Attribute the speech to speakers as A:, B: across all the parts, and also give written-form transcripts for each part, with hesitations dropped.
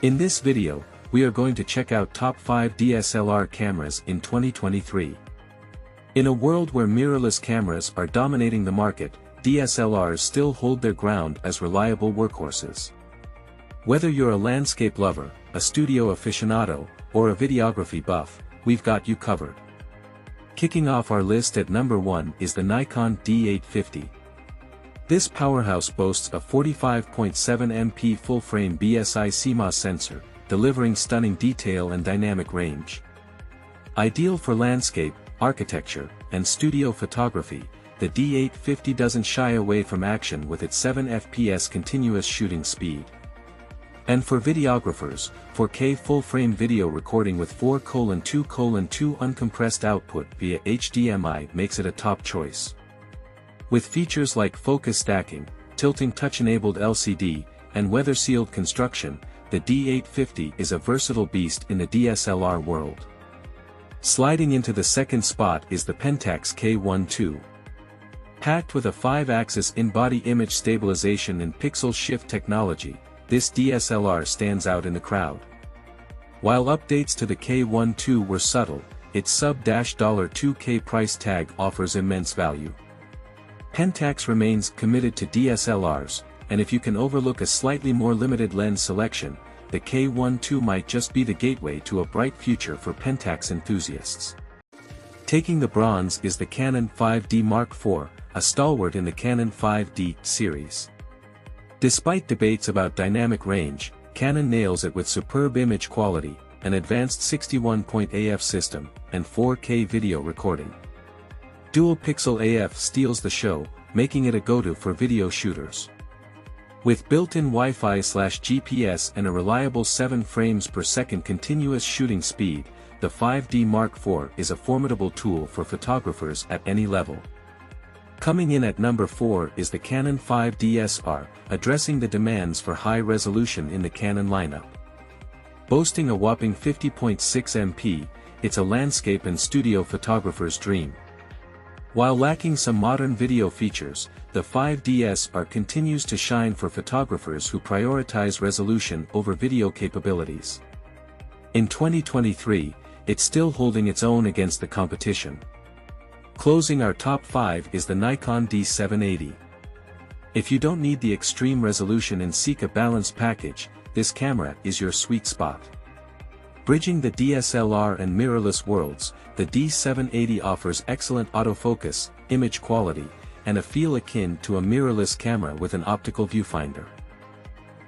A: In this video, we are going to check out top 5 DSLR cameras in 2023. In a world where mirrorless cameras are dominating the market, DSLRs still hold their ground as reliable workhorses. Whether you're a landscape lover, a studio aficionado, or a videography buff, we've got you covered. Kicking off our list at number 1 is the Nikon D850. This powerhouse boasts a 45.7 MP full-frame BSI CMOS sensor, delivering stunning detail and dynamic range. Ideal for landscape, architecture, and studio photography, the D850 doesn't shy away from action with its 7 fps continuous shooting speed. And for videographers, 4K full-frame video recording with 4:2:2 uncompressed output via HDMI makes it a top choice. With features like focus stacking, tilting touch-enabled LCD, and weather-sealed construction, the D850 is a versatile beast in the DSLR world. Sliding into the second spot is the Pentax K1 II. Packed with a 5-axis in-body image stabilization and pixel shift technology, this DSLR stands out in the crowd. While updates to the K1 II were subtle, its sub-$2K price tag offers immense value. Pentax remains committed to DSLRs, and if you can overlook a slightly more limited lens selection, the K1 II might just be the gateway to a bright future for Pentax enthusiasts. Taking the bronze is the Canon 5D Mark IV, a stalwart in the Canon 5D series. Despite debates about dynamic range, Canon nails it with superb image quality, an advanced 61-point AF system, and 4K video recording. Dual-pixel AF steals the show, making it a go-to for video shooters. With built-in Wi-Fi/GPS and a reliable 7 frames per second continuous shooting speed, the 5D Mark IV is a formidable tool for photographers at any level. Coming in at number 4 is the Canon 5DSR, addressing the demands for high resolution in the Canon lineup. Boasting a whopping 50.6 MP, it's a landscape and studio photographer's dream. While lacking some modern video features, the 5DSR continues to shine for photographers who prioritize resolution over video capabilities. In 2023, it's still holding its own against the competition. Closing our top 5 is the Nikon D780. If you don't need the extreme resolution and seek a balanced package, this camera is your sweet spot. Bridging the DSLR and mirrorless worlds, the D780 offers excellent autofocus, image quality, and a feel akin to a mirrorless camera with an optical viewfinder.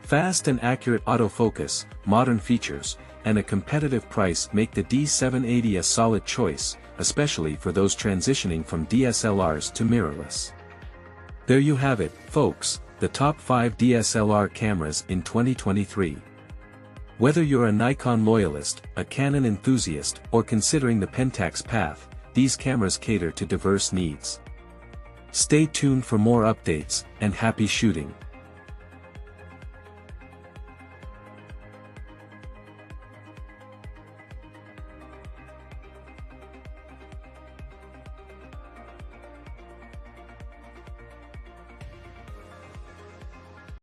A: Fast and accurate autofocus, modern features, and a competitive price make the D780 a solid choice, especially for those transitioning from DSLRs to mirrorless. There you have it, folks, the top 5 DSLR cameras in 2023. Whether you're a Nikon loyalist, a Canon enthusiast, or considering the Pentax path, these cameras cater to diverse needs. Stay tuned for more updates, and happy shooting!